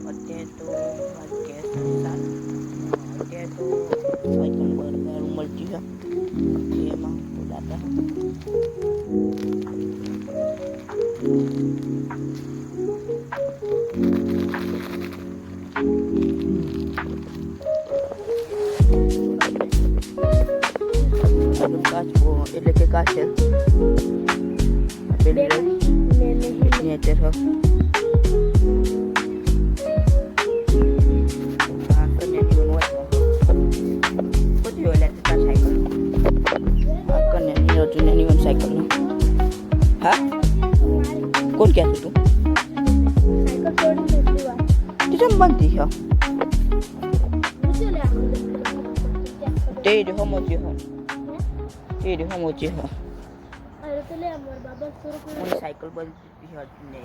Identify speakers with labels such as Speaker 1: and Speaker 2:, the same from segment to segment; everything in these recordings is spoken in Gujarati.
Speaker 1: અત્યારે તો વાગ્યા છે 7. અત્યારે તો સાયકલ પર ગારું મળતી છે એમાં બોલાતા કાચબો એટલે કે કાચે પેલી નેચર હો कौन क्या तू तुझे बनती है तेरे हो मुझे हो तेरे हो मुझे हो मुझे साइकिल बनती है ने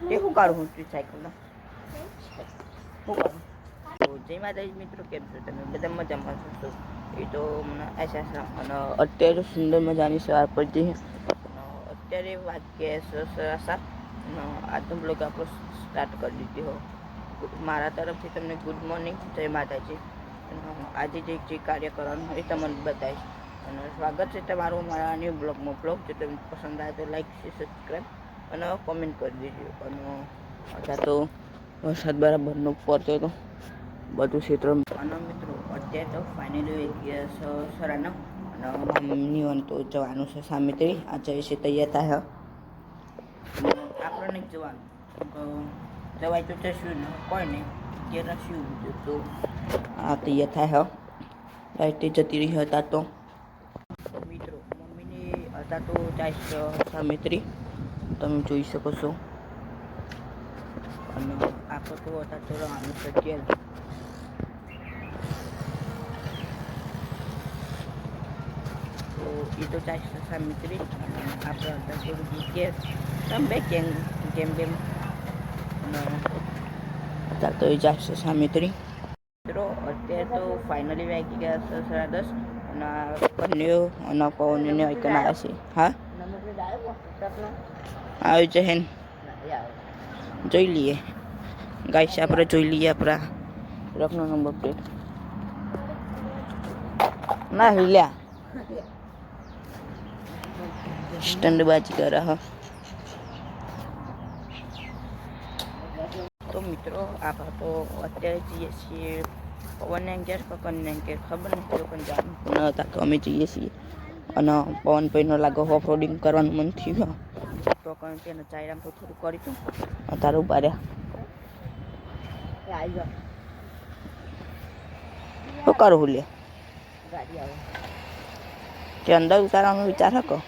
Speaker 1: देखो कार हूँ तू साइकिल ना हो कार तो जय माता जी मित्रों केम छो तमे બધા મજામાં છો એ તો ऐसा અને અત્યારે સુંદર મજાની સવાર પડતી છે અત્યારે વાગ્યા 7:30 આજનો બ્લોગ આપણો સ્ટાર્ટ કરી દીધો મારા તરફથી તમને ગુડ મોર્નિંગ જય માતાજી આજે જે કાર્ય કરવાનું એ તમને બતાવીશ અને સ્વાગત છે તમારું મારા ન્યૂ બ્લોગમાં જો તમને પસંદ આવે તો લાઈક શેર સબસ્ક્રાઈબ અને કોમેન્ટ કરી દેજો અને અત્યારે તો વરસાદ બરાબરનો પડતો હતો બધું ક્ષેત્ર અને મિત્રો અત્યારે તો ફાઇનલી 9:30 અને મમ્મીઓને તો જવાનું છે સામેથી આ જઈ છે તૈયાર થાય આપણે નહીં જવાનું જવાય તો જશું ને કોઈ નહીં ઘેર શું તો આ તૈયાર થાય લાઈટ જતી રહી હતા તો મિત્રો મમ્મીને હતા તો જાય સામેત્રી તમે જોઈ શકો છો અને આપણે તો હતા તો રવાનું છે ઘેર એ તો જાય સામેત્રી આપણે હતા થોડું ઘેર તમે કેમ કેમ કેમ અત્યારે તો એ જાય સામેત્રી મિત્રો અત્યારે તો ફાઇનલી વાગી ગયા 10:30 અને કન્યો અને પવનને આઈકન આવ્યા છે હા આવી છે હેન જોઈ લઈએ ગાઈસ આપણે જોઈ લઈએ આપણા ટ્રકનો નંબર પ્લેટ ના હિલ્યા સ્ટન્ડ બાજી કરે હા તો મિત્રો આપણે તો અત્યારે જઈએ છીએ પવનને ઘેર પકડને ઘેર ખબર નથી લોકોને જવાનું ન હતા તો અમે જઈએ છીએ અને પવન ભાઈનો લાગે ઓફ રોડિંગ કરવાનું મન થયું તો કારણ કે ચાયરામ તો થોડું કરી હતું તારું ઉભા રહ્યા શું કરું હું લે ગાડી આવે તે અંદર ઉતારવાનો વિચાર હકો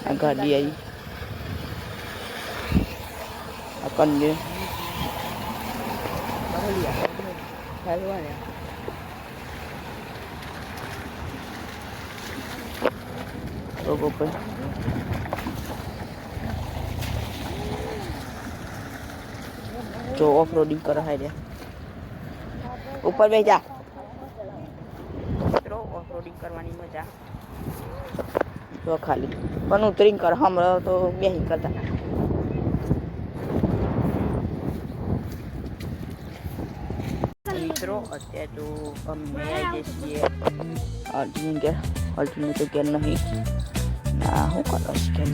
Speaker 1: આ ગાડી આવી કન્ને लोगों पे जो ऑफ रोडिंग कर रहा है ऊपर बैठ जा મિત્રો ઓફ રોડિંગ કરવાની મજા જો ખાલી પણ ઉતરીને કર હમણાં તો બેહી કરતા મિત્રો અત્યારે તો અમે આવી જઈએ અર્જુન તો ઘેર નહીં ના હું કરો કે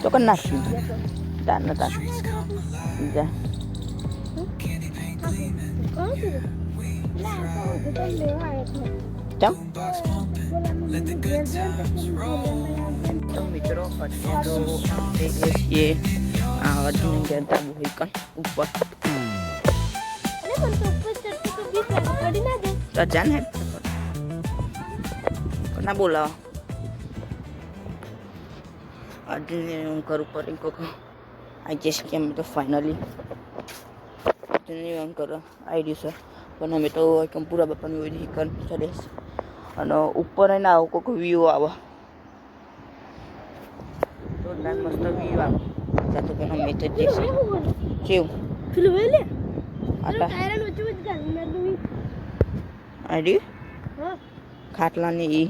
Speaker 1: તો કર નાખ્યું તાર ન તાર જા તો મિત્રો અત્યારે તો જઈએ છીએ અર્જુન કહેતા હોય કણ ઉપર તો જાને ના બોલાવો અર્જુન કરું પર આઈ જશે કે અમે તો ફાઇનલી અર્જુન કરો આવી રહ્યું છે પણ અમે તો એકદમ પૂરા બાપાની હોય કન ચડે અને ઉપર ના આવો કોઈક વ્યૂ આવે તો મસ્ત વ્યૂ આવે તો કોનો મેચ જ જશે કેવું પેલું વેલે આટા ટાયરન વચ્ચે જ ગાડી મેં આડી હા ખાટલાની ઈ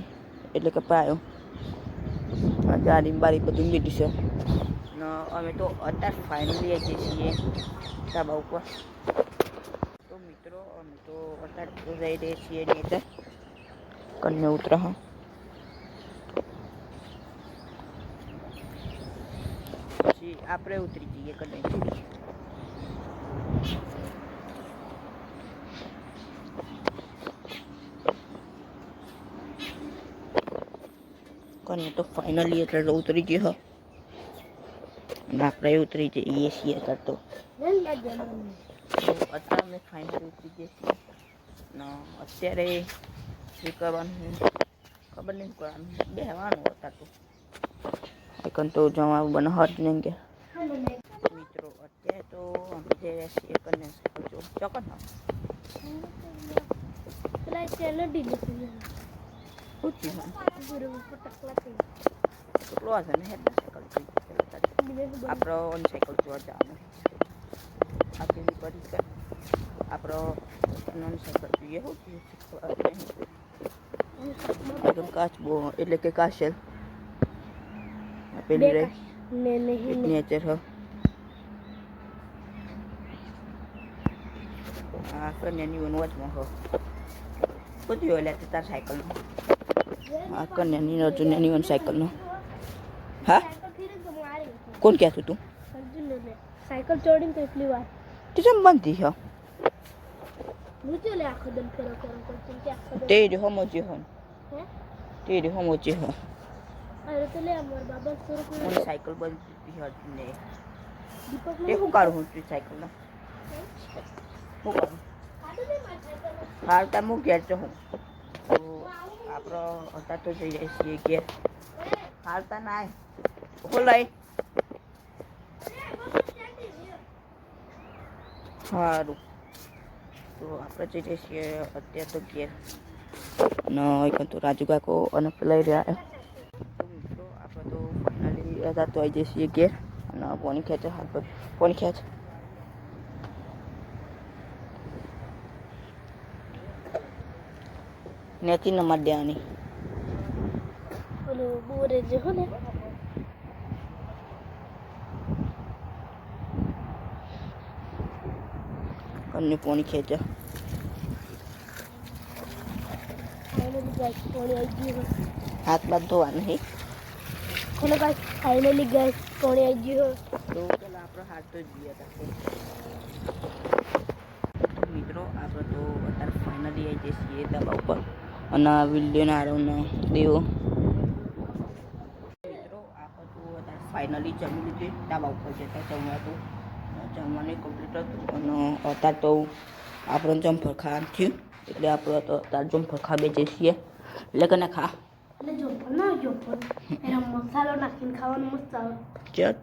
Speaker 1: એટલે કે પાયો જારી બારી બધું મીઠી છે ને અમે તો અત્યારે ફાઇનલી આવી છીએ ધાબા ઉપર. તો મિત્રો અમે તો અત્યારે જઈ રહ્યા છીએ નીચે કન્યા ઉતરા. પછી આપણે ઉતરી જઈએ કન્યા. કન્યા તો ફાઇનલી એટલે ઉતરી ગયો અને આપણે ઉતરી જઈએ છીએ અત્યારે તો અત્યારે અમે ફાઇનલી ઉતરી જઈએ છીએ ને અત્યારે શું કરવાનું ખબર નહીં કરવાનું બેહવાનું હતા તો એકન તો જવા બનાવટ નહીં કે મિત્રો અત્યારે તો અમે જઈ રહ્યા છીએ કન્યા ચોકન કેટલો હશે ને સાયકલ આપણો ઓન સાયકલ જોવા જવાનું આપણી પરીક્ષા આપણો ઓન સાયકલ જોઈએ શું કાચબો એટલે કે કાશેલ પેલી રે નેચર હ આ કન્યાની વનવાજમાં હો બધું એટલે તાર સાયકલનો આ કન્યાની રજુની વન સાયકલનો. હા કોણ કહેતું તું
Speaker 2: સાયકલ ચોડીને તો એટલી વાર
Speaker 1: તું જેમ બનતી હો
Speaker 2: લે આખો દમ ફેરો કરો
Speaker 1: તે જ સમજી હો તે જ સમજી હો.
Speaker 2: અરે તો લે અમાર બાબા સુરત
Speaker 1: મને સાયકલ બનતી હતી ને તે શું કરું હું તું સાયકલનો શું કરું હાલ તા હું ઘેર છું હું તો આપણો હતા તો જઈ જાય છીએ ઘેર હાલતા ના ખોલાય સારું તો આપણે જઈ જઈએ છીએ અત્યારે તો ઘેર અને એક તો રાજુ કાકો અને પેલા રહ્યા તો આપણે તો ફાઇનલી હતા તો આવી જઈએ છીએ ઘેર અને પોણી ખેંચે હાથ પર પોણી ખેંચ નેચી નંબર દેવાની
Speaker 2: ઓલો બોરે જે હો ને
Speaker 1: કન્ને પોણી ખેંચે હાથ બાદ ધોવા નહીં
Speaker 2: કોને ભાઈ ફાઇનલી ગેસ પોણી આવી ગયો
Speaker 1: તો ચાલો આપણો હાથ તો જઈએ હતા મિત્રો આપણે તો અત્યારે ફાઇનલી આવી જઈએ છીએ ધાબા ઉપર અને વિડીયોના આરવનો દેવો મિત્રો આપણે તો અત્યારે ફાઇનલી જમી લીધી ધાબા ઉપર જતા જમવા તો જમવાનું કમ્પ્લીટ હતું અને અત્યારે તો આપણને જમફળ ખાવાનું થયું એટલે આપણે તો અત્યારે જમફળ ખા બેસીએ છીએ એટલે કે ના ખા
Speaker 2: એટલે જમફળ ના જમફળ એના મસાલો નાખીને ખાવાનું મસ્ત આવે
Speaker 1: ક્યાં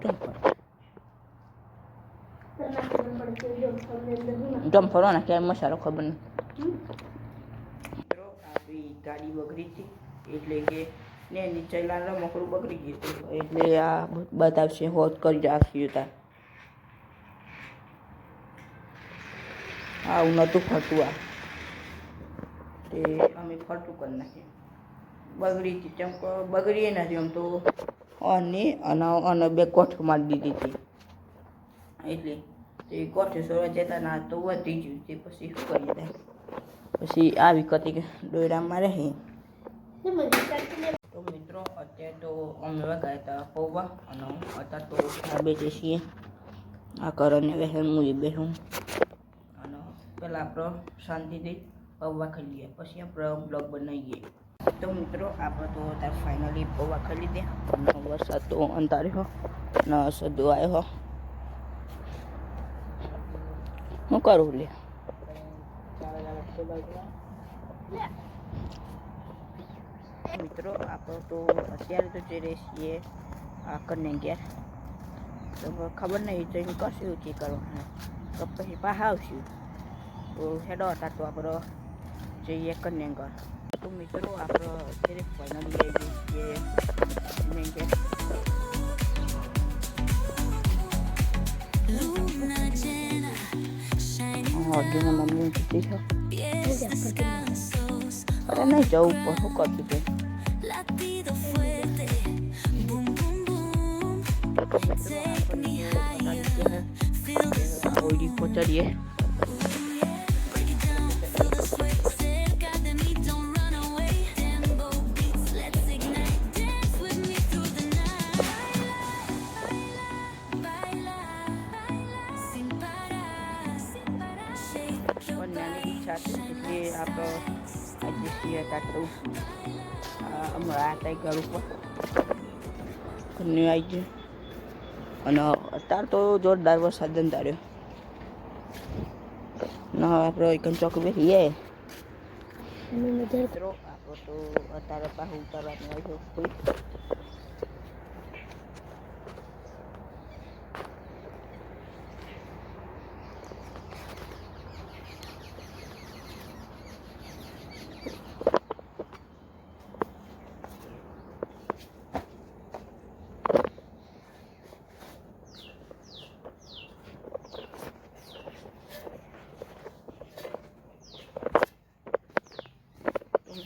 Speaker 1: જમફળ ને ક્યાં મસાલો ખબર નહીં આપણી ગાડી બગડી હતી એટલે કે ને નીચે લાલ મકડું બગડી ગયું હતું એટલે આ બતાવશે હોત કરી રાખી હતા આવું નહોતું ફરતું આ તે અમે ફરતું કરી નાખ્યું બગડી હતી ચમ બગડીએ નથી આમ તો અને અને બે કોઠ મારી દીધી હતી એટલે તે કોઠે સોવા જતા ના તો વધી ગયું તે પછી શું કરીએ થાય પછી આવી કતી દોયરામાં રહી તો મિત્રો અત્યારે તો અમે વગાડ્યા હતા પૌવા અને અત્યારે તો આ બેસીએ છીએ આ કરને વહેન મુજબ બેસું અને પહેલાં આપણે શાંતિથી પૌવા ખાઈ લઈએ પછી આપણે બ્લોગ બનાવીએ તો મિત્રો આપણે તો અત્યારે ફાઇનલી પૌવા ખાઈ લીધા અને વરસાદ તો અંધાર્યો અને સદો આવ્યો શું કરું લે મિત્રો આપણે તો અત્યારે તો જઈ રહી છીએ આ કને ઘેર તો ખબર નહીં જઈને કશું ઓછી કરવાનું તો પછી પાછા આવશું તો હેડો હતા તો આપણે જઈએ કને ઘર તો મિત્રો આપણે અત્યારે ફાઇનલી આવી છીએ કને ઘેર જેને મમ્મી કીધી છે અરે નહીં જવું પણ શું કરતું તે ઓઈડી પહોંચાડીએ. નાની ઈચ્છા છે કે આપણો આજે છીએ તો હમણાં આ ઘર ઉપર ઘરની આવી ગયું અને અત્યારે તો જોરદાર વરસાદ અંધાર્યો ને આપણે એકન ચોક બેસીએ મિત્રો. આપણો તો અત્યારે પાછું ઉતારવાનું આવ્યો કોઈ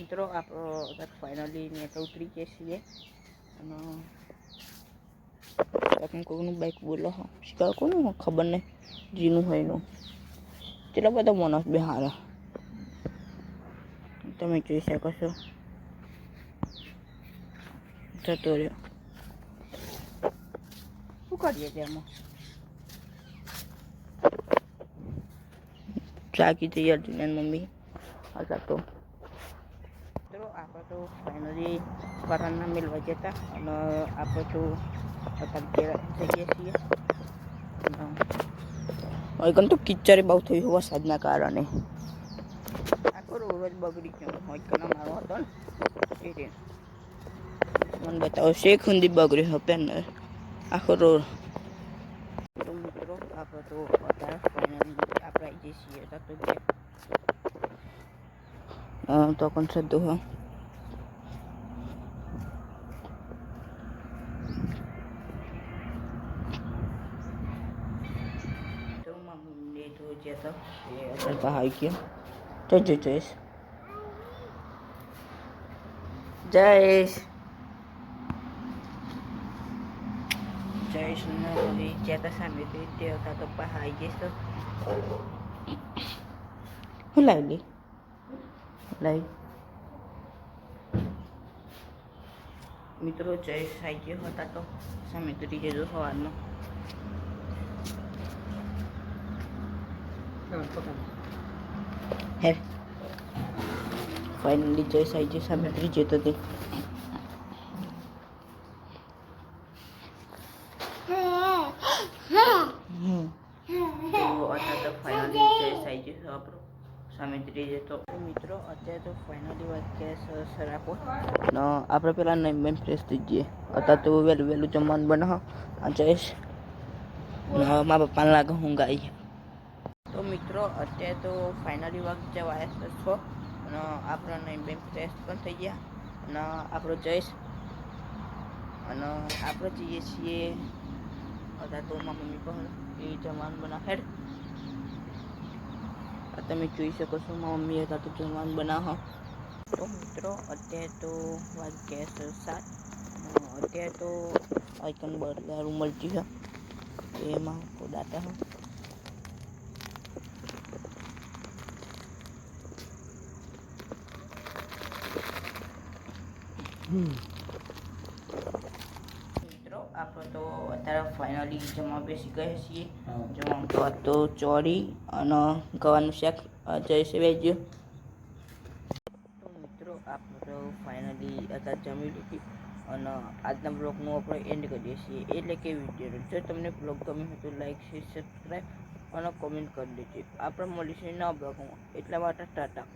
Speaker 1: મિત્રો. આપણો ફાઇનલી નેટ ઉતરી ગયા છીએ અને તમે કોઈનું બાઇક બોલો હા શીખવા કોનું ખબર નહીં જીનું હોય એનું કેટલા બધા માણસ બે હારા તમે જોઈ શકો છો. જતો રહ્યો શું કરીએ તેમાં ચાકી તૈયાર થઈને મમ્મી હતા તો આપણે તો ફાઇનલી કરારના મેળવા જતા અને આપણે તો અત્યારે જઈએ છીએ. હવે તો કિચરે બહુ થયું વરસાદના કારણે આખો રોજ બગડી ગયો હોય કના મારો હતો ને એ મને બતાવો શેખ સુધી બગડ્યો હતો પેન આખો રોડ. તો મિત્રો આપણે તો અત્યારે ફાઇનલી આપણે આવી જઈએ છીએ તો કોણ સદ્દો હા આવી ગયો જઈશ ચેતા સામે હતા તો આવી જઈશ તો શું લાવી લાવી મિત્રો જયેશ આવી ગયો હતા તો સામે તરી જજો સવારનો હે ફાઇનલી જયેશ આવી ગયો સામે તરી જતો તે ફાઇનલી જયેશ આવી ગયો આપણો સામે તરી જતો. મિત્રો અત્યારે તો ફાઇનલી વાત કે સર આપો ને આપણે પેલા નહીં ફ્રેશ થઈ જઈએ. અત્યારે તો વહેલું જમવાનું બનાવો આ જઈશ મા પપ્પાને લાગે હું ગાઈ. તો મિત્રો અત્યારે તો ફાઇનલી વાગ જવા આવ્યા છો અને આપણે નહીં ફ્રેશ પણ થઈ ગયા અને આપણો જઈશ અને આપણે જઈએ છીએ અત્યારે તો મારા મમ્મી પણ એ જમવાનું બનાવે હેડ તમે જોઈ શકો છો મારા મમ્મી હતા તો જમવાનું બનાવો. તો મિત્રો અત્યારે તો વાગ્યા 7 અત્યારે તો આઈકન બદલારું મળતી છે એમાં કોદાતા હોય મિત્રો આપણે તો અત્યારે ફાઇનલી જમવા બેસી ગયા છીએ. જમવા તો ચોરી અને ગવાનું શાક જઈશે વેજ્યો. તો મિત્રો આપણે તો ફાઇનલી અત્યારે જમી લીધી અને આજના બ્લોગનું આપણે એન્ડ કરીએ છીએ. એટલે કે વિડીયો જો તમને બ્લોગ ગમે હોય તો લાઈક શેર સબસ્ક્રાઈબ અને કોમેન્ટ કરી દેજો. આપણે મળીશું નવા બ્લોગમાં એટલા માટે ટાટા.